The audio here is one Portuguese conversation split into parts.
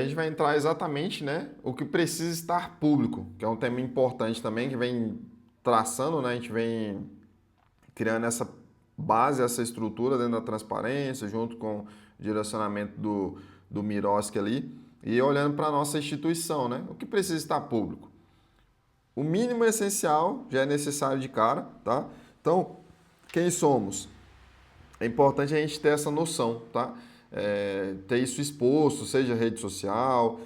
gente vai entrar exatamente, né, o que precisa estar público, que é um tema importante também, que vem traçando, né, a gente vem criando essa base, essa estrutura dentro da transparência, junto com o direcionamento do Miroski ali, e olhando para a nossa instituição, né, o que precisa estar público. O mínimo essencial já é necessário de cara, tá? Então, quem somos? É importante a gente ter essa noção, tá? Ter isso exposto, seja rede social,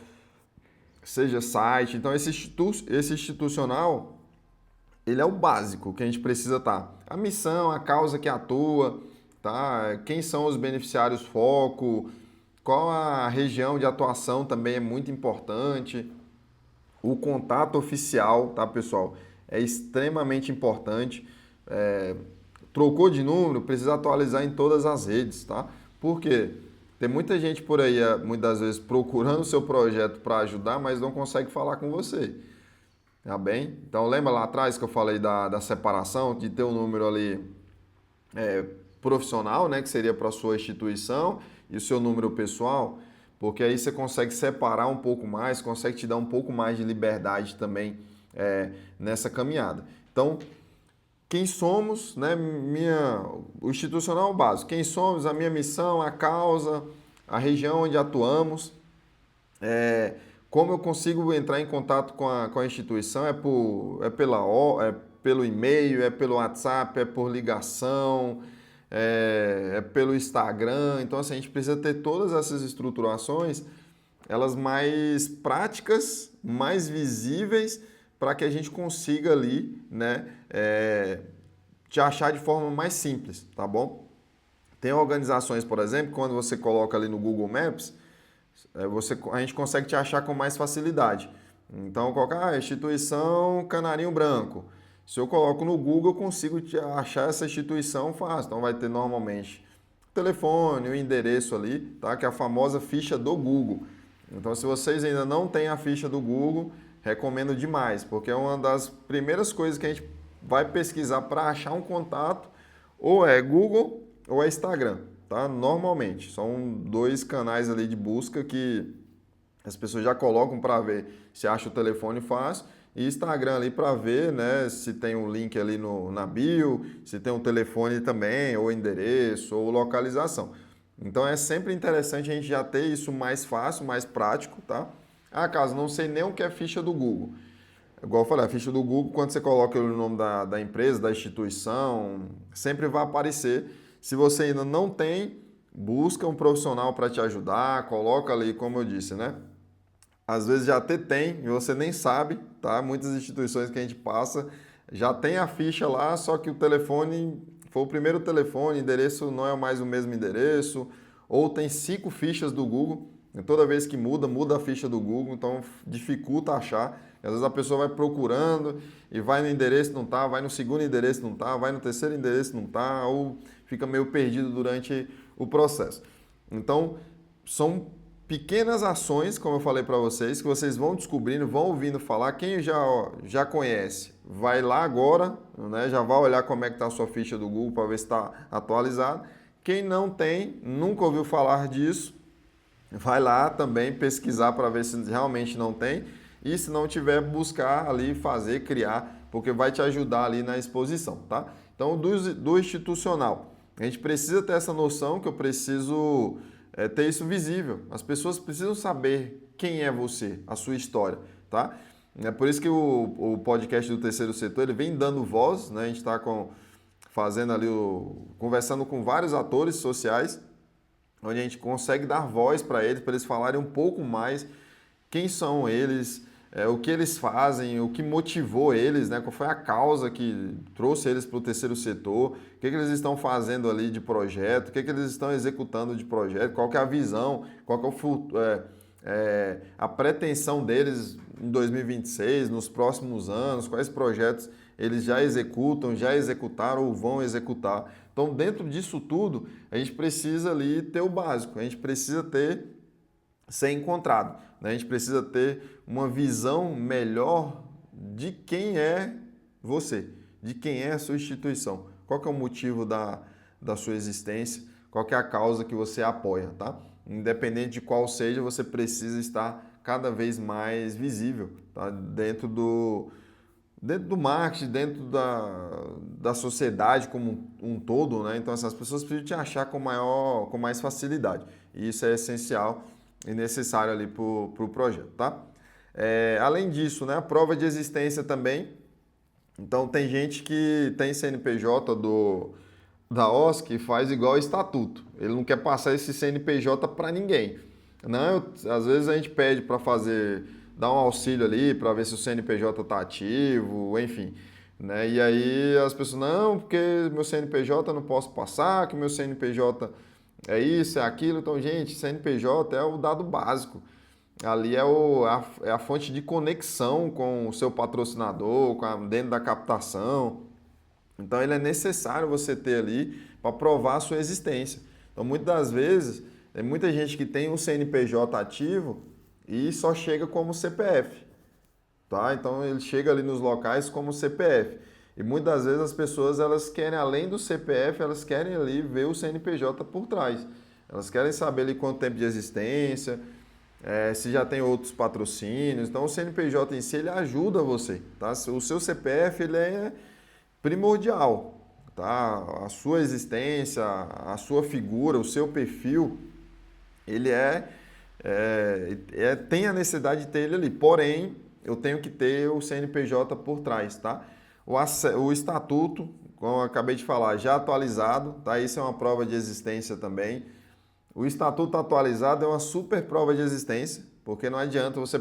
seja site. Então, esse institucional, ele é o básico que a gente precisa estar. A missão, a causa que atua, tá? Quem são os beneficiários foco, qual a região de atuação também é muito importante. O contato oficial, tá, pessoal? É extremamente importante. Trocou de número, precisa atualizar em todas as redes, tá? Por quê? Tem muita gente por aí, muitas vezes, procurando o seu projeto para ajudar, mas não consegue falar com você. Tá bem? Então, lembra lá atrás que eu falei da separação, de ter um número ali profissional, né, que seria para a sua instituição, e o seu número pessoal, porque aí você consegue separar um pouco mais, consegue te dar um pouco mais de liberdade também nessa caminhada. Então, quem somos, né, o institucional básico, quem somos, a minha missão, a causa, a região onde atuamos, como eu consigo entrar em contato com a instituição, pelo e-mail, é pelo WhatsApp, é por ligação, é pelo Instagram. Então, assim, a gente precisa ter todas essas estruturações, elas mais práticas, mais visíveis, para que a gente consiga ali, né, te achar de forma mais simples, tá bom? Tem organizações, por exemplo, quando você coloca ali no Google Maps, a gente consegue te achar com mais facilidade. Então, colocar instituição Canarinho Branco. Se eu coloco no Google, eu consigo te achar essa instituição fácil. Então, vai ter normalmente o telefone, o endereço ali, tá? Que é a famosa ficha do Google. Então, se vocês ainda não têm a ficha do Google, recomendo demais, porque é uma das primeiras coisas que a gente vai pesquisar para achar um contato, ou é Google ou é Instagram, tá? Normalmente, são dois canais ali de busca que as pessoas já colocam para ver se acha o telefone fácil, e Instagram ali para ver, né, se tem um link ali na bio, se tem um telefone também, ou endereço, ou localização. Então é sempre interessante a gente já ter isso mais fácil, mais prático, tá? Ah, caso não sei nem o que é ficha do Google. Igual eu falei, a ficha do Google, quando você coloca o nome da empresa, da instituição, sempre vai aparecer. Se você ainda não tem, busca um profissional para te ajudar, coloca ali, como eu disse, né? Às vezes já até tem e você nem sabe, tá? Muitas instituições que a gente passa já tem a ficha lá, só que o telefone foi o primeiro telefone, o endereço não é mais o mesmo endereço, ou tem 5 fichas do Google, e toda vez que muda a ficha do Google, então dificulta achar. Às vezes a pessoa vai procurando e vai no endereço não tá, vai no segundo endereço não tá, vai no terceiro endereço não tá, ou fica meio perdido durante o processo. Então, são pequenas ações, como eu falei para vocês, que vocês vão descobrindo, vão ouvindo falar. Quem já conhece, vai lá agora, né, já vai olhar como é que está a sua ficha do Google para ver se está atualizado. Quem não tem, nunca ouviu falar disso, vai lá também pesquisar para ver se realmente não tem. E se não tiver, buscar ali, fazer, criar, porque vai te ajudar ali na exposição, tá? Então, do institucional, a gente precisa ter essa noção que eu preciso ter isso visível. As pessoas precisam saber quem é você, a sua história, tá? É por isso que o podcast do Terceiro Setor, ele vem dando voz, né? A gente está fazendo ali, conversando com vários atores sociais, onde a gente consegue dar voz para eles falarem um pouco mais quem são eles, o que eles fazem, o que motivou eles, né? Qual foi a causa que trouxe eles para o terceiro setor, o que eles estão fazendo ali de projeto, o que eles estão executando de projeto, qual que é a visão, qual que é a pretensão deles em 2026, nos próximos anos, quais projetos eles já executam, já executaram ou vão executar. Então, dentro disso tudo, a gente precisa ali ter o básico, a gente precisa ser encontrado, né? A gente precisa ter uma visão melhor de quem é você, de quem é a sua instituição, qual que é o motivo da sua existência, qual que é a causa que você apoia, tá? independente de qual seja, você precisa estar cada vez mais visível, tá? Dentro do marketing, dentro da sociedade como um todo, né? Então essas pessoas precisam te achar com mais facilidade. E isso é essencial e necessário ali para o projeto, tá? Além disso, né, a prova de existência também. Então tem gente que tem CNPJ da OSC e faz igual estatuto. Ele não quer passar esse CNPJ para ninguém. Não, às vezes a gente pede para dar um auxílio ali para ver se o CNPJ está ativo, enfim. Né? E aí as pessoas, não, porque meu CNPJ eu não posso passar, que meu CNPJ é isso, é aquilo. Então, gente, CNPJ é o dado básico. Ali é a fonte de conexão com o seu patrocinador, dentro da captação. Então ele é necessário você ter ali para provar a sua existência. Então muitas das vezes tem muita gente que tem um CNPJ ativo e só chega como CPF, tá? Então ele chega ali nos locais como CPF. E muitas das vezes as pessoas elas querem além do CPF, elas querem ali ver o CNPJ por trás. Elas querem saber ali quanto tempo de existência, se já tem outros patrocínios. Então o CNPJ em si ele ajuda você, tá? O seu CPF ele é primordial, tá? A sua existência, a sua figura, o seu perfil, ele tem a necessidade de ter ele ali. Porém, eu tenho que ter o CNPJ por trás, tá? O estatuto, como eu acabei de falar, já atualizado, tá? Isso é uma prova de existência também. O estatuto atualizado é uma super prova de existência, porque não adianta você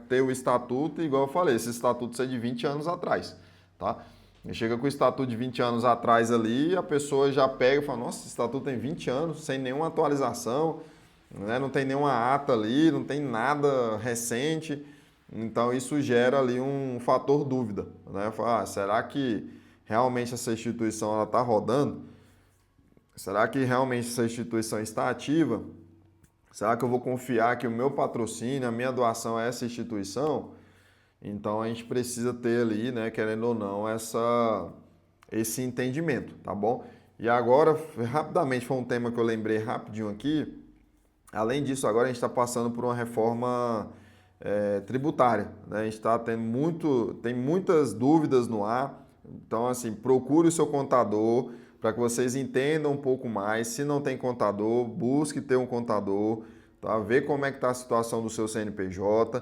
ter o estatuto, igual eu falei, esse estatuto é de 20 anos atrás, tá? Chega com o estatuto de 20 anos atrás ali, a pessoa já pega e fala, nossa, esse estatuto tem 20 anos, sem nenhuma atualização, né? Não tem nenhuma ata ali, não tem nada recente. Então isso gera ali um fator dúvida, né? Fala, será que realmente essa instituição está rodando? Será que realmente essa instituição está ativa? Será que eu vou confiar que o meu patrocínio, a minha doação a essa instituição? Então a gente precisa ter ali, né, querendo ou não, esse entendimento, tá bom? E agora, rapidamente, foi um tema que eu lembrei rapidinho aqui. Além disso, agora a gente está passando por uma reforma tributária, né? A gente está tem muitas dúvidas no ar. Então, assim, procure o seu contador para que vocês entendam um pouco mais. Se não tem contador, busque ter um contador, tá? Ver como é que está a situação do seu CNPJ.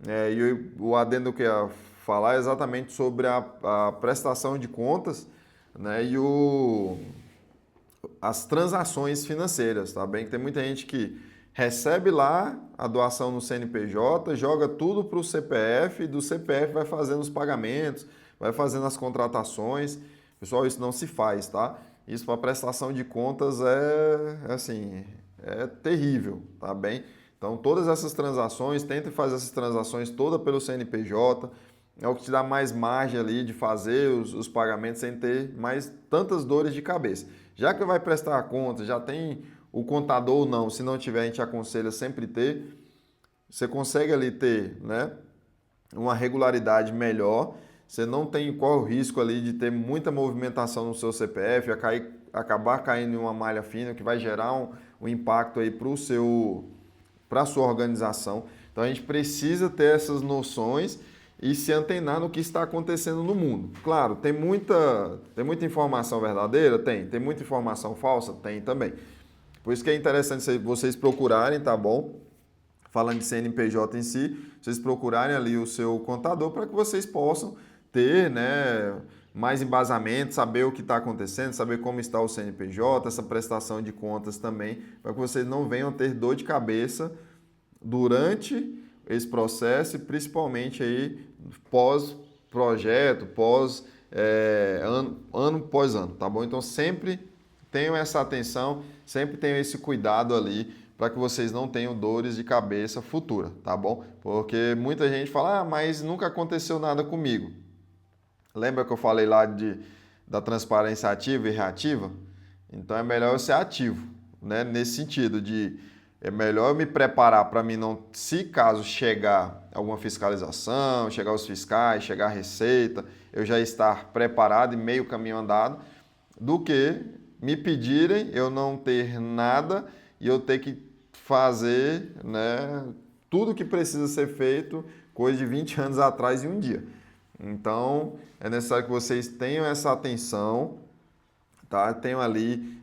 E o adendo que eu ia falar é exatamente sobre a prestação de contas, né, e as transações financeiras, tá bem? Que tem muita gente que recebe lá a doação no CNPJ, joga tudo para o CPF e do CPF vai fazendo os pagamentos, vai fazendo as contratações. Pessoal, isso não se faz, tá? Isso para prestação de contas assim, é terrível, tá bem? Então, todas essas transações, tente fazer essas transações todas pelo CNPJ, é o que te dá mais margem ali de fazer os pagamentos sem ter mais tantas dores de cabeça. Já que vai prestar a conta, já tem o contador ou não, se não tiver, a gente aconselha sempre ter, você consegue ali ter, né, uma regularidade melhor, você não tem qual o risco ali de ter muita movimentação no seu CPF, acabar caindo em uma malha fina que vai gerar um impacto aí para a sua organização. Então a gente precisa ter essas noções e se antenar no que está acontecendo no mundo. Claro, tem muita informação verdadeira? Tem muita informação falsa? Tem também. Por isso que é interessante vocês procurarem, tá bom? Falando de CNPJ em si, vocês procurarem ali o seu contador para que vocês possam ter, né, mais embasamento, saber o que está acontecendo, saber como está o CNPJ, essa prestação de contas também, para que vocês não venham ter dor de cabeça durante esse processo e principalmente aí pós-projeto, ano após ano, tá bom? Então sempre tenham essa atenção, sempre tenham esse cuidado ali para que vocês não tenham dores de cabeça futura, tá bom? Porque muita gente fala, mas nunca aconteceu nada comigo. Lembra que eu falei lá da transparência ativa e reativa? Então é melhor eu ser ativo, né? Nesse sentido é melhor eu me preparar para mim não, se caso chegar alguma fiscalização, chegar os fiscais, chegar a receita, eu já estar preparado e meio caminho andado, do que me pedirem eu não ter nada e eu ter que fazer, né, tudo que precisa ser feito, coisa de 20 anos atrás em um dia. Então, é necessário que vocês tenham essa atenção, tá? Tenham ali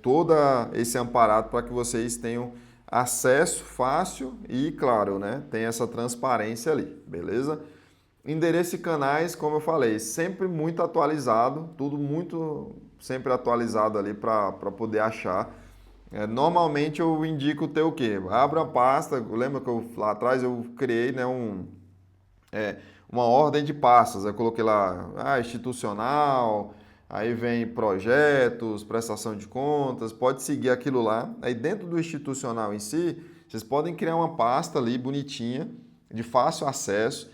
todo esse amparado para que vocês tenham acesso fácil e, claro, né, tem essa transparência ali, beleza? Endereço e canais, como eu falei, sempre muito atualizado, tudo muito sempre atualizado ali para poder achar. Normalmente eu indico ter o quê? Abra a pasta, lembra que lá atrás eu criei, né, uma ordem de pastas. Eu coloquei lá institucional, aí vem projetos, prestação de contas, pode seguir aquilo lá. Aí dentro do institucional em si, vocês podem criar uma pasta ali bonitinha, de fácil acesso,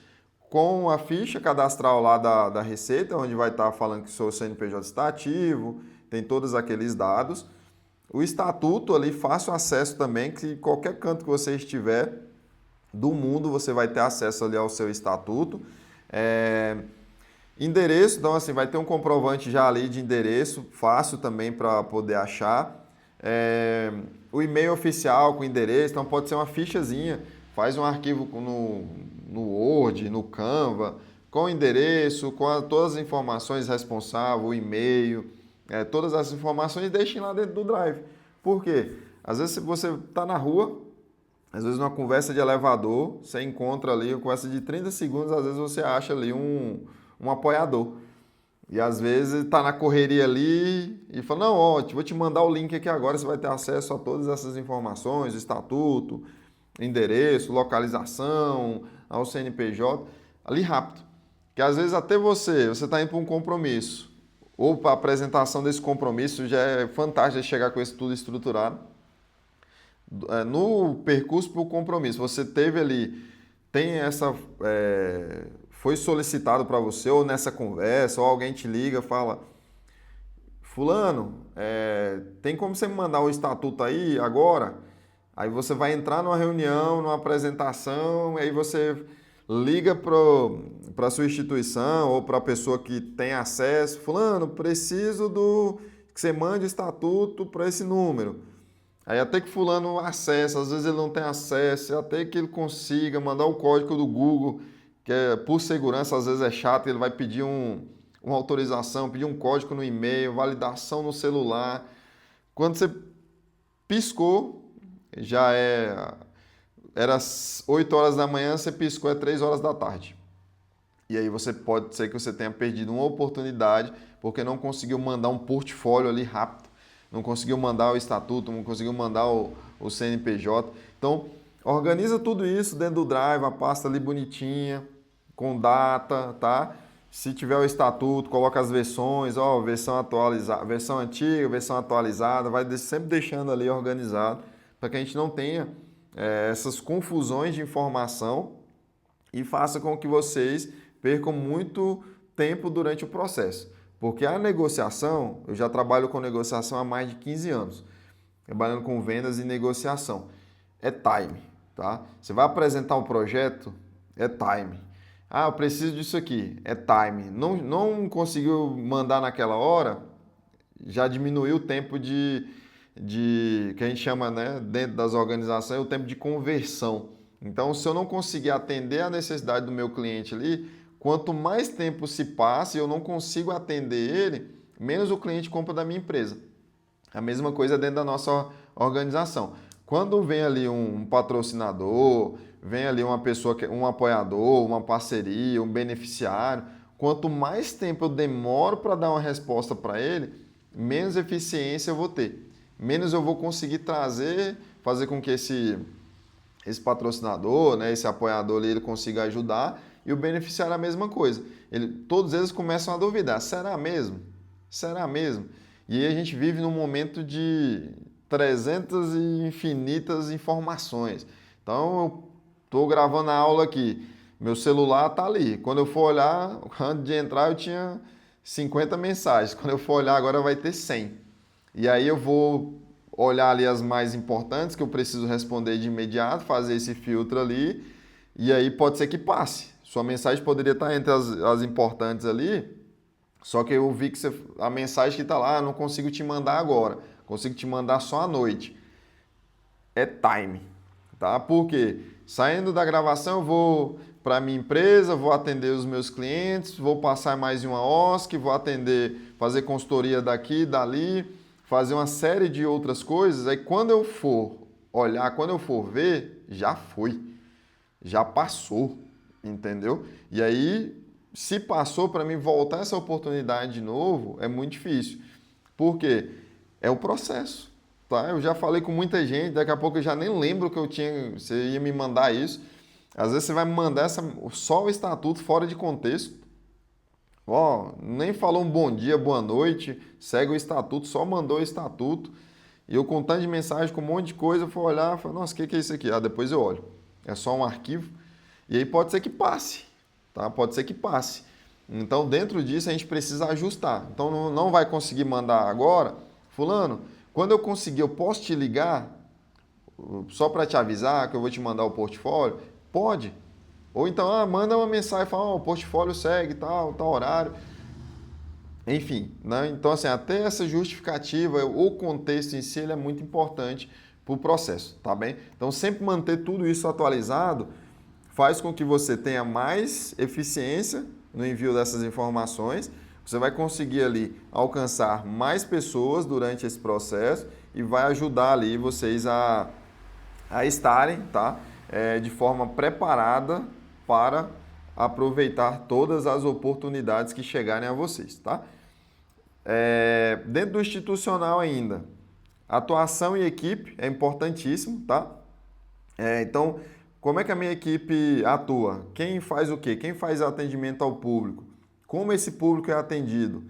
com a ficha cadastral lá da Receita, onde vai estar falando que o seu CNPJ está ativo, tem todos aqueles dados. O estatuto ali, fácil acesso também, que qualquer canto que você estiver do mundo, você vai ter acesso ali ao seu estatuto. Endereço, então assim, vai ter um comprovante já ali de endereço, fácil também para poder achar. O e-mail oficial com endereço, então pode ser uma fichazinha, faz um arquivo no Word, no Canva, com o endereço, com todas as informações responsáveis, o e-mail, todas as informações deixem lá dentro do Drive. Por quê? Às vezes você está na rua, às vezes numa conversa de elevador, você encontra ali uma conversa de 30 segundos, às vezes você acha ali um apoiador. E às vezes está na correria ali e fala, não, ó, vou te mandar o link aqui agora, você vai ter acesso a todas essas informações, estatuto, endereço, localização, ao CNPJ, ali rápido. Que às vezes até você está indo para um compromisso, ou para a apresentação desse compromisso, já é fantástico chegar com isso tudo estruturado. No percurso para o compromisso, você teve ali, foi solicitado para você, ou nessa conversa, ou alguém te liga, fala, fulano, tem como você me mandar o estatuto aí agora? Aí você vai entrar numa reunião, numa apresentação, aí você liga para a sua instituição ou para a pessoa que tem acesso, fulano, preciso que você mande o estatuto para esse número. Aí até que fulano acessa, às vezes ele não tem acesso, até que ele consiga mandar o código do Google, que por segurança às vezes é chato, ele vai pedir uma autorização, pedir um código no e-mail, validação no celular. Quando você piscou, era 8 horas da manhã, você piscou, 3 horas da tarde. E aí pode ser que você tenha perdido uma oportunidade porque não conseguiu mandar um portfólio ali rápido, não conseguiu mandar o estatuto, não conseguiu mandar o CNPJ. Então, organiza tudo isso dentro do Drive, a pasta ali bonitinha, com data, tá? Se tiver o estatuto, coloca as versões, versão atualizada, versão antiga, versão atualizada, vai sempre deixando ali organizado, para que a gente não tenha essas confusões de informação e faça com que vocês percam muito tempo durante o processo. Porque a negociação, eu já trabalho com negociação há mais de 15 anos, trabalhando com vendas e negociação. É time, tá? Você vai apresentar um projeto, é time. Eu preciso disso aqui, é time. Não conseguiu mandar naquela hora, já diminuiu o tempo que a gente chama, né, dentro das organizações, o tempo de conversão. Então, se eu não conseguir atender a necessidade do meu cliente ali, quanto mais tempo se passa e eu não consigo atender ele, menos o cliente compra da minha empresa. A mesma coisa dentro da nossa organização. Quando vem ali um patrocinador, vem ali uma pessoa, um apoiador, uma parceria, um beneficiário, quanto mais tempo eu demoro para dar uma resposta para ele, menos eficiência eu vou ter. Menos eu vou conseguir fazer com que esse patrocinador, né, esse apoiador ali, ele consiga ajudar, e o beneficiário é a mesma coisa. Todos eles começam a duvidar, será mesmo? Será mesmo? E aí a gente vive num momento de 300 e infinitas informações. Então eu estou gravando a aula aqui, meu celular está ali. Quando eu for olhar, antes de entrar eu tinha 50 mensagens, quando eu for olhar agora vai ter 100. E aí eu vou olhar ali as mais importantes que eu preciso responder de imediato, fazer esse filtro ali, e aí pode ser que passe. Sua mensagem poderia estar entre as importantes ali, só que eu vi que a mensagem que está lá, não consigo te mandar agora, consigo te mandar só à noite. é time, tá? Porque saindo da gravação eu vou para a minha empresa, vou atender os meus clientes, vou passar mais em uma OSC, vou atender, fazer consultoria daqui, dali, fazer uma série de outras coisas. Aí quando eu for olhar, quando eu for ver, já foi, já passou, entendeu? E aí, se passou, para mim voltar essa oportunidade de novo, é muito difícil. Por quê? É o processo, tá? Eu já falei com muita gente, daqui a pouco eu já nem lembro que eu tinha, você ia me mandar isso. Às vezes você vai me mandar só o estatuto fora de contexto. Ó, nem falou um bom dia, boa noite, segue o estatuto, só mandou o estatuto. E eu com tanto de mensagem, com um monte de coisa, eu fui olhar e falei, nossa, o que é isso aqui? Ah, depois eu olho. É só um arquivo. E aí pode ser que passe, tá? Pode ser que passe. Então, dentro disso, a gente precisa ajustar. Então, não vai conseguir mandar agora. Fulano, quando eu conseguir, eu posso te ligar só para te avisar que eu vou te mandar o portfólio? Pode. Ou então, manda uma mensagem e fala, o portfólio segue, tal horário. Enfim, né? Então, assim, até essa justificativa, o contexto em si, ele é muito importante para o processo, tá bem? Então, sempre manter tudo isso atualizado faz com que você tenha mais eficiência no envio dessas informações, você vai conseguir ali alcançar mais pessoas durante esse processo e vai ajudar ali vocês a estarem, tá? De forma preparada para aproveitar todas as oportunidades que chegarem a vocês, tá? Dentro do institucional ainda, atuação em equipe é importantíssimo, tá? Então, como é que a minha equipe atua? Quem faz o quê? Quem faz atendimento ao público? Como esse público é atendido?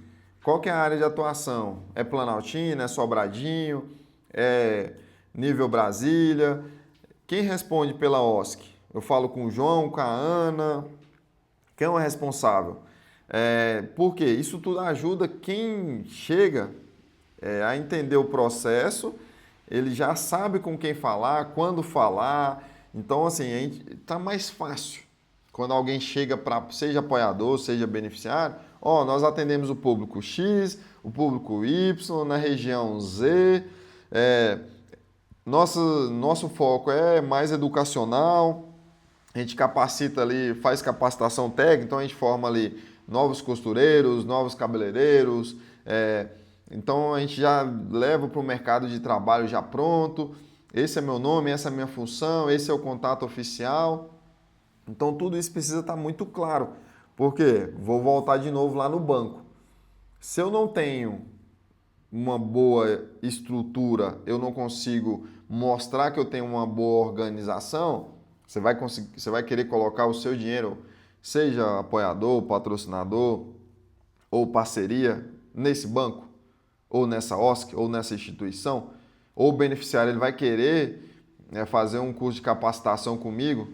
Qual que é a área de atuação? É Planaltina? É Sobradinho? É nível Brasília? Quem responde pela OSC? Eu falo com o João, com a Ana. Quem é o responsável? Por quê? Isso tudo ajuda quem chega a entender o processo, ele já sabe com quem falar, quando falar. Então, assim, tá mais fácil. Quando alguém chega para, seja apoiador, seja beneficiário, nós atendemos o público X, o público Y, na região Z, nosso foco é mais educacional, a gente capacita ali, faz capacitação técnica, então a gente forma ali novos costureiros, novos cabeleireiros, então a gente já leva para o mercado de trabalho já pronto, esse é meu nome, essa é a minha função, esse é o contato oficial. Então tudo isso precisa estar muito claro, porque vou voltar de novo lá no banco. Se eu não tenho uma boa estrutura, eu não consigo mostrar que eu tenho uma boa organização, você vai querer colocar o seu dinheiro, seja apoiador, patrocinador ou parceria, nesse banco, ou nessa OSC, ou nessa instituição, ou o beneficiário ele vai querer fazer um curso de capacitação comigo,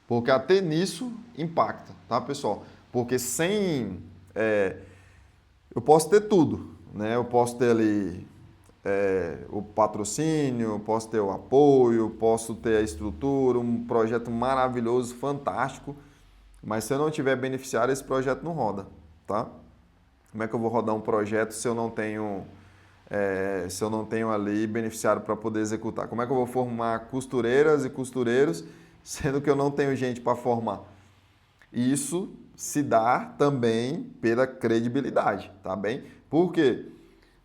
porque até nisso impacta, tá, pessoal? Porque sem... eu posso ter tudo, né? Eu posso ter ali o patrocínio, posso ter o apoio, posso ter a estrutura, um projeto maravilhoso, fantástico, mas se eu não tiver beneficiário, esse projeto não roda, tá? Como é que eu vou rodar um projeto se eu não tenho ali beneficiário para poder executar? Como é que eu vou formar costureiras e costureiros, sendo que eu não tenho gente para formar? Isso se dá também pela credibilidade, tá bem? Por quê?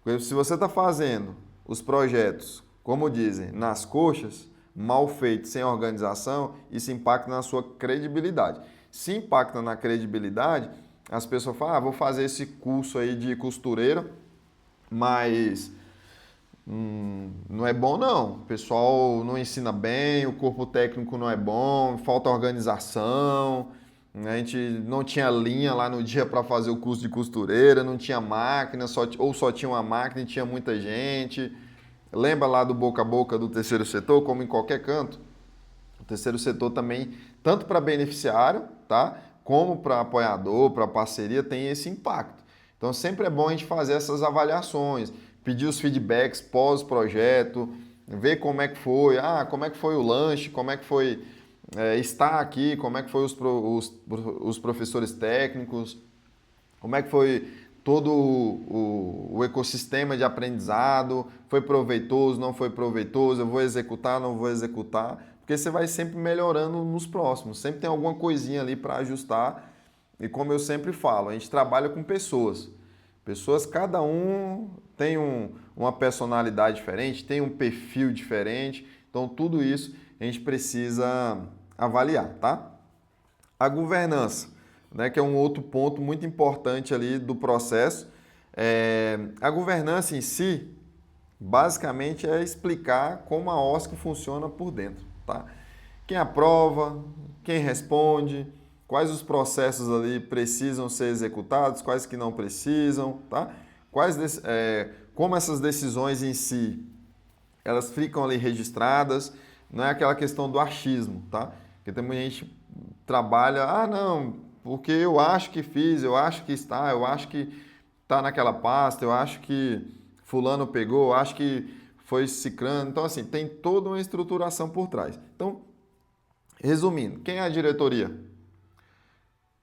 Porque se você está fazendo os projetos, como dizem, nas coxas, mal feitos, sem organização, isso impacta na sua credibilidade. Se impacta na credibilidade, as pessoas falam, vou fazer esse curso aí de costureira, mas não é bom não. O pessoal não ensina bem, o corpo técnico não é bom, falta organização. A gente não tinha linha lá no dia para fazer o curso de costureira, não tinha máquina, ou só tinha uma máquina e tinha muita gente. Lembra lá do boca a boca do terceiro setor, como em qualquer canto? O terceiro setor também, tanto para beneficiário, tá? Como para apoiador, para parceria, tem esse impacto. Então sempre é bom a gente fazer essas avaliações, pedir os feedbacks pós-projeto, ver como é que foi, como é que foi o lanche, como é que foi estar aqui, como é que foi os professores técnicos, como é que foi todo o ecossistema de aprendizado, foi proveitoso, não foi proveitoso, eu vou executar, não vou executar, porque você vai sempre melhorando nos próximos, sempre tem alguma coisinha ali para ajustar. E como eu sempre falo, a gente trabalha com pessoas. Pessoas, cada um tem uma personalidade diferente, tem um perfil diferente, então tudo isso a gente precisa avaliar, tá? A governança, né, que é um outro ponto muito importante ali do processo. A governança em si, basicamente, é explicar como a OSC funciona por dentro, tá? Quem aprova, quem responde, quais os processos ali precisam ser executados, quais que não precisam, tá? Como essas decisões em si, elas ficam ali registradas, não é aquela questão do achismo, tá? Porque tem muita gente trabalha, não, porque eu acho que fiz, eu acho que está, eu acho que está naquela pasta, eu acho que fulano pegou, eu acho que foi ciclano. Então, assim, tem toda uma estruturação por trás. Então, resumindo, quem é a diretoria?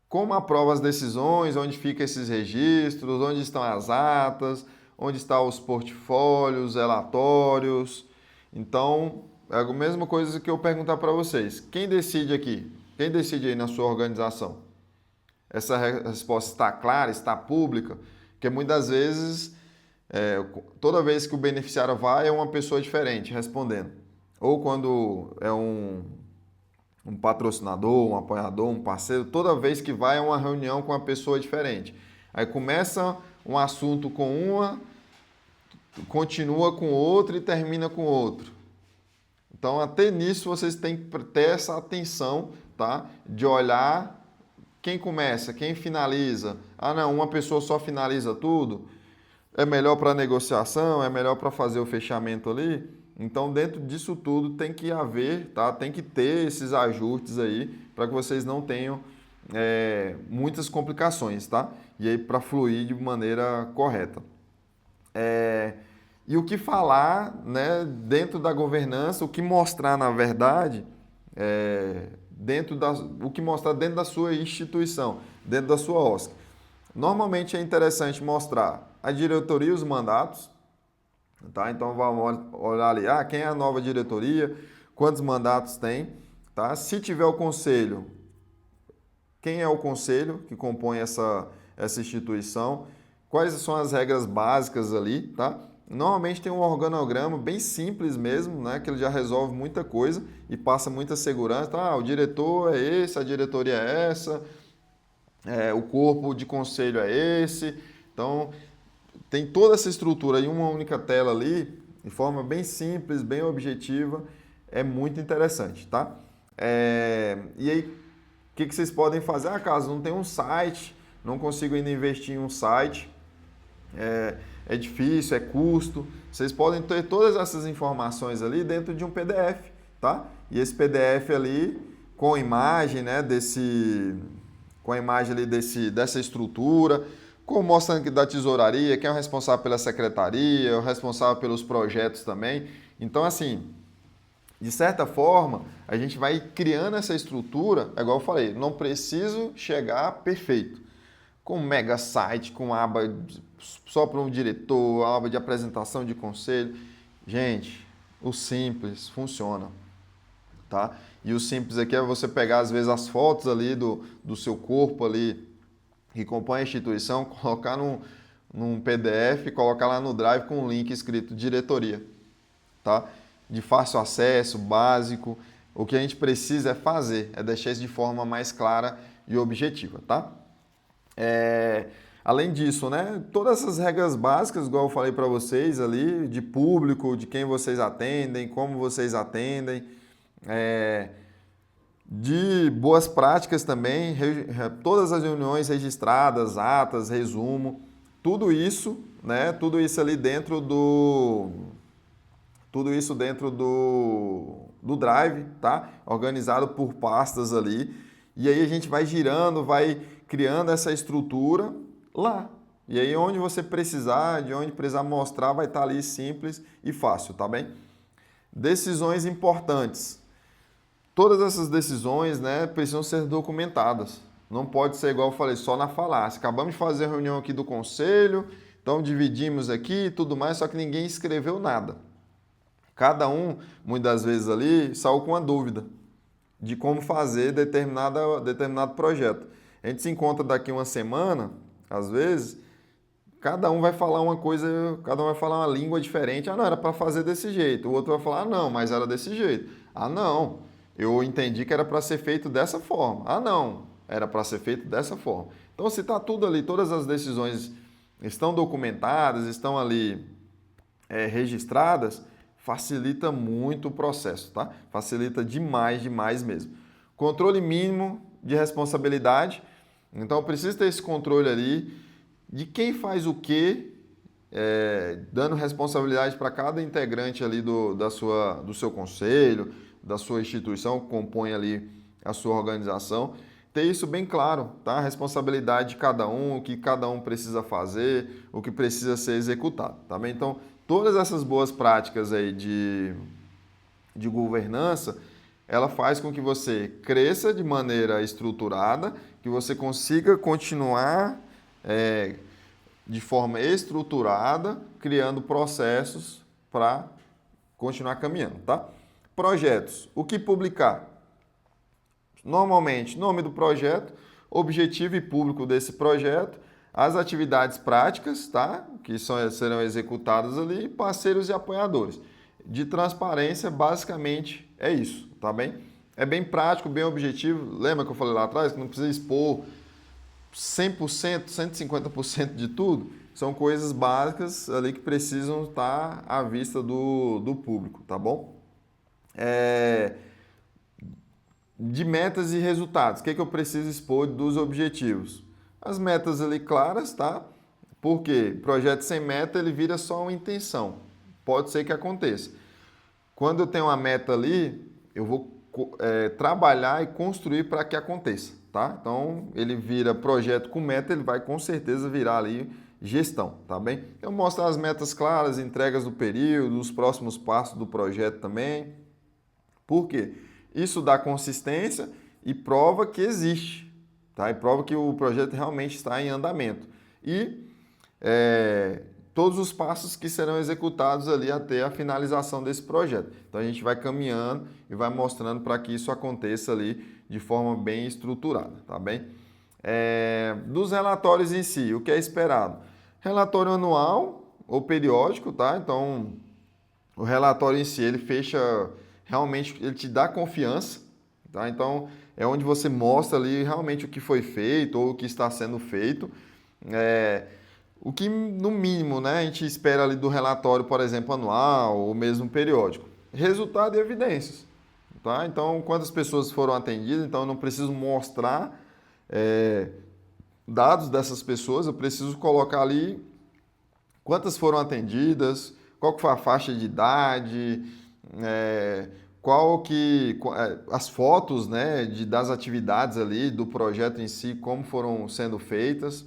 Como aprova as decisões, onde ficam esses registros, onde estão as atas, onde estão os portfólios, relatórios. Então, é a mesma coisa que eu perguntar para vocês. Quem decide aqui? Quem decide aí na sua organização? Essa resposta está clara, está pública? Porque muitas vezes, toda vez que o beneficiário vai, é uma pessoa diferente respondendo. Ou quando é um patrocinador, um apoiador, um parceiro, toda vez que vai é uma reunião com uma pessoa diferente. Aí começa um assunto com uma, continua com outro e termina com outro. Então, até nisso, vocês têm que ter essa atenção, tá? De olhar quem começa, quem finaliza. Não, uma pessoa só finaliza tudo. É melhor para negociação, é melhor para fazer o fechamento ali. Então, dentro disso tudo tem que haver, tá? Tem que ter esses ajustes aí para que vocês não tenham muitas complicações, tá? E aí para fluir de maneira correta. E o que falar, né, dentro da governança, o que mostrar na verdade, o que mostrar dentro da sua instituição, dentro da sua OSC. Normalmente é interessante mostrar a diretoria e os mandatos, tá? Então vamos olhar ali, quem é a nova diretoria, quantos mandatos tem, tá? Se tiver o conselho, quem é o conselho que compõe essa instituição, quais são as regras básicas ali, tá? Normalmente tem um organograma bem simples mesmo, né? Que ele já resolve muita coisa e passa muita segurança. O diretor é esse, a diretoria é essa, o corpo de conselho é esse. Então, tem toda essa estrutura em uma única tela ali, de forma bem simples, bem objetiva. É muito interessante, tá? E aí, o que vocês podem fazer? Caso não tenha um site, não consigo ainda investir em um site, é difícil, é custo. Vocês podem ter todas essas informações ali dentro de um PDF, tá? E esse PDF ali, com a imagem, né, com a imagem ali dessa estrutura, como mostra da tesouraria, quem é o responsável pela secretaria, o responsável pelos projetos também. Então, assim, de certa forma, a gente vai criando essa estrutura, igual eu falei, não preciso chegar perfeito. Com um mega site, com aba só para um diretor, aba de apresentação de conselho. Gente, o simples funciona, tá? E o simples aqui é você pegar, às vezes, as fotos ali do seu corpo ali, que compõe a instituição, colocar num PDF, colocar lá no Drive com um link escrito diretoria, tá? De fácil acesso, básico. O que a gente precisa é deixar isso de forma mais clara e objetiva, tá? Além disso, né, todas essas regras básicas, igual eu falei para vocês ali, de público, de quem vocês atendem, como vocês atendem, de boas práticas também, todas as reuniões registradas, atas, resumo, tudo isso, né, tudo isso dentro do Drive, tá? Organizado por pastas ali. E aí a gente vai girando, vai criando essa estrutura lá. E aí onde você precisar, de onde precisar mostrar, vai estar ali simples e fácil, tá bem? Decisões importantes. Todas essas decisões, né, precisam ser documentadas, Não pode ser igual eu falei, só na falácia. Acabamos de fazer a reunião aqui do conselho, então dividimos aqui e tudo mais, só que ninguém escreveu nada. Cada um, muitas vezes ali, saiu com uma dúvida de como fazer determinado projeto. A gente se encontra daqui uma semana, às vezes, cada um vai falar uma coisa, cada um vai falar uma língua diferente. Ah, não, era para fazer desse jeito. O outro vai falar, ah, não, mas era desse jeito. Ah, não, eu entendi que era para ser feito dessa forma. Ah, não, era para ser feito dessa forma. Então, se está tudo ali, todas as decisões estão documentadas, estão ali registradas, facilita muito o processo, tá? Facilita demais, demais mesmo. Controle mínimo de responsabilidade. Então, eu preciso ter esse controle ali de quem faz o quê, dando responsabilidade para cada integrante ali do seu conselho, da sua instituição que compõe ali a sua organização. Ter isso bem claro, tá? A responsabilidade de cada um, o que cada um precisa fazer, o que precisa ser executado, tá bem? Então, todas essas boas práticas aí de governança, ela faz com que você cresça de maneira estruturada, que você consiga continuar de forma estruturada, criando processos para continuar caminhando, tá? Projetos. O que publicar? Normalmente, nome do projeto, objetivo e público desse projeto, as atividades práticas, tá? Que serão executadas ali, parceiros e apoiadores. De transparência, basicamente, é isso, tá bem? É bem prático, bem objetivo. Lembra que eu falei lá atrás que não precisa expor 100%, 150% de tudo? São coisas básicas ali que precisam estar à vista do público, tá bom? De metas e resultados, o que eu preciso expor dos objetivos? As metas ali claras, tá? Porque projeto sem meta, ele vira só uma intenção. Pode ser que aconteça. Quando eu tenho uma meta ali, eu vou trabalhar e construir para que aconteça, tá? Então, ele vira projeto com meta, ele vai com certeza virar ali gestão, tá bem? Eu mostro as metas claras, entregas do período, os próximos passos do projeto também. Por quê? Isso dá consistência e prova que existe, tá? E prova que o projeto realmente está em andamento. E todos os passos que serão executados ali até a finalização desse projeto. Então a gente vai caminhando e vai mostrando para que isso aconteça ali de forma bem estruturada, tá bem? Dos relatórios em si, o que é esperado? Relatório anual ou periódico, tá? Então o relatório em si, ele fecha, realmente, ele te dá confiança, tá? Então é onde você mostra ali realmente o que foi feito ou o que está sendo feito. O que, no mínimo, né, a gente espera ali do relatório, por exemplo, anual ou mesmo periódico? Resultado e evidências. Tá? Então, quantas pessoas foram atendidas? Então, eu não preciso mostrar dados dessas pessoas, eu preciso colocar ali quantas foram atendidas, qual que foi a faixa de idade, as fotos, né, das atividades ali, do projeto em si, como foram sendo feitas.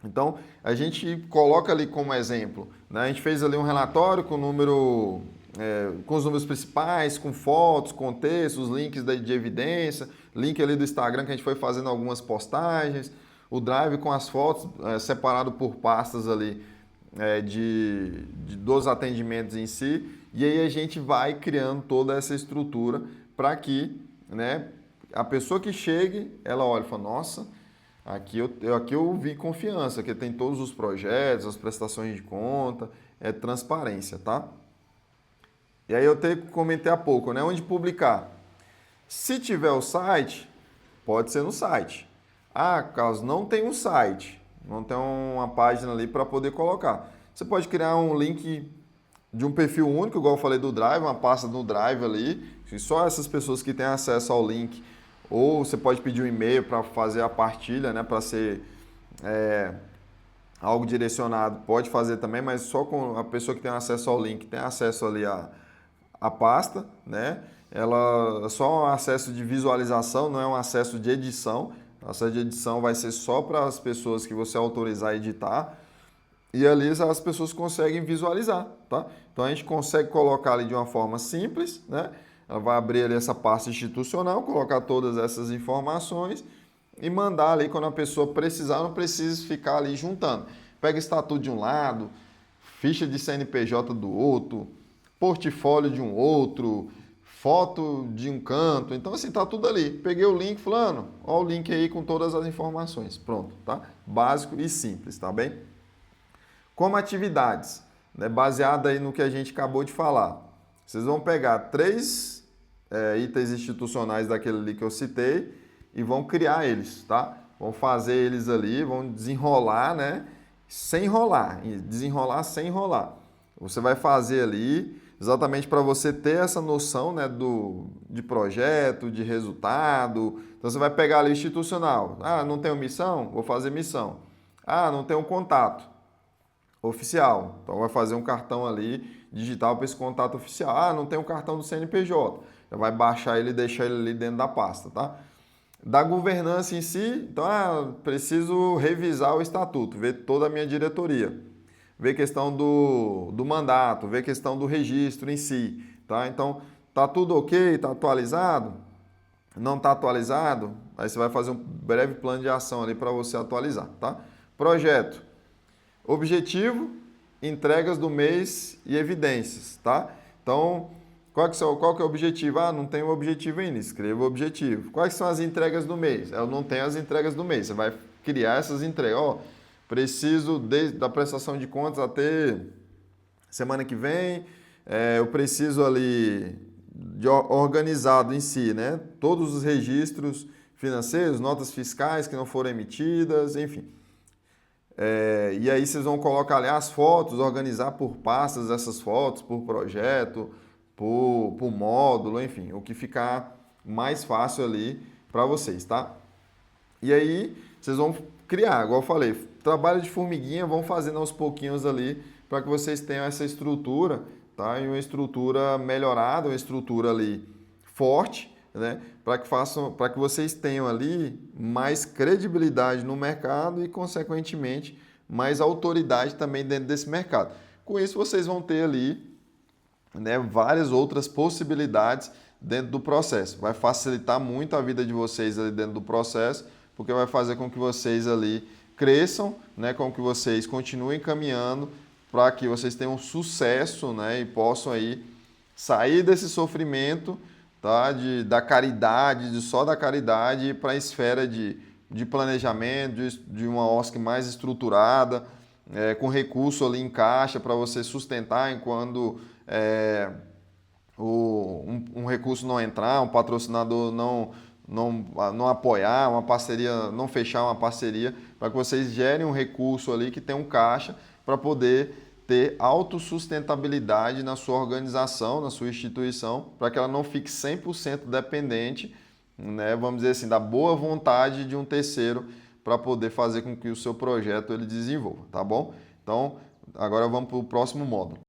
Então, a gente coloca ali como exemplo, né? A gente fez ali um relatório com com os números principais, com fotos, contextos, links de evidência, link ali do Instagram que a gente foi fazendo algumas postagens, o Drive com as fotos separado por pastas ali dos atendimentos em si, e aí a gente vai criando toda essa estrutura para que, né, a pessoa que chegue, ela olha e fala, nossa, aqui eu vi confiança, aqui tem todos os projetos, as prestações de conta, transparência, tá? E aí eu comentei há pouco, né? Onde publicar? Se tiver o site, pode ser no site. Ah, caso não tem um site, não tem uma página ali para poder colocar. Você pode criar um link de um perfil único, igual eu falei do Drive, uma pasta no Drive ali, só essas pessoas que têm acesso ao link. Ou você pode pedir um e-mail para fazer a partilha, né, para ser algo direcionado. Pode fazer também, mas só com a pessoa que tem acesso ao link, tem acesso ali a pasta, né? Ela só um acesso de visualização, não é um acesso de edição. O acesso de edição vai ser só para as pessoas que você autorizar a editar. E ali as pessoas conseguem visualizar, tá? Então a gente consegue colocar ali de uma forma simples, né? Ela vai abrir ali essa pasta institucional, colocar todas essas informações e mandar ali quando a pessoa precisar, não precisa ficar ali juntando. Pega estatuto de um lado, ficha de CNPJ do outro, portfólio de um outro, foto de um canto. Então, assim, tá tudo ali. Peguei o link, fulano, ó o link aí com todas as informações. Pronto, tá? Básico e simples, tá bem? Como atividades, né, baseada aí no que a gente acabou de falar. Vocês vão pegar 3 itens institucionais daquele ali que eu citei e vão criar eles, tá? Vão fazer eles ali, vão desenrolar, né? Sem enrolar, desenrolar sem enrolar. Você vai fazer ali exatamente para você ter essa noção, né, de projeto, de resultado. Então você vai pegar ali institucional. Ah, não tenho missão? Vou fazer missão. Ah, não tenho contato oficial. Então vai fazer um cartão ali digital para esse contato oficial. Ah, não tem um cartão do CNPJ. Então vai baixar ele e deixar ele ali dentro da pasta, tá? Da governança em si, então preciso revisar o estatuto, ver toda a minha diretoria, ver questão do mandato, ver questão do registro em si, tá? Então tá tudo ok, tá atualizado? Não tá atualizado? Aí você vai fazer um breve plano de ação ali para você atualizar, tá? Projeto. Objetivo, entregas do mês e evidências, tá? Então, qual que é o objetivo? Ah, não tenho o objetivo ainda, escreva o objetivo. Quais são as entregas do mês? Eu não tenho as entregas do mês, você vai criar essas entregas. Ó, preciso da prestação de contas até semana que vem, eu preciso ali de organizado em si, né? Todos os registros financeiros, notas fiscais que não foram emitidas, enfim. E aí vocês vão colocar ali as fotos, organizar por pastas essas fotos, por projeto, por módulo, enfim, o que ficar mais fácil ali para vocês, tá? E aí vocês vão criar, igual eu falei, trabalho de formiguinha, vão fazendo aos pouquinhos ali para que vocês tenham essa estrutura, tá? E uma estrutura melhorada, uma estrutura ali forte, né? Para que vocês tenham ali mais credibilidade no mercado e, consequentemente, mais autoridade também dentro desse mercado. Com isso, vocês vão ter ali, né, várias outras possibilidades dentro do processo. Vai facilitar muito a vida de vocês ali dentro do processo, porque vai fazer com que vocês ali cresçam, né, com que vocês continuem caminhando para que vocês tenham sucesso, né, e possam aí sair desse sofrimento, tá, da caridade, só da caridade para a esfera de planejamento, de uma OSC mais estruturada, com recurso ali em caixa para você sustentar enquanto um recurso não entrar, um patrocinador não apoiar, uma parceria, não fechar uma parceria, para que vocês gerem um recurso ali que tenha um caixa para poder ter autossustentabilidade na sua organização, na sua instituição, para que ela não fique 100% dependente, né, vamos dizer assim, da boa vontade de um terceiro para poder fazer com que o seu projeto ele desenvolva, tá bom? Então, agora vamos para o próximo módulo.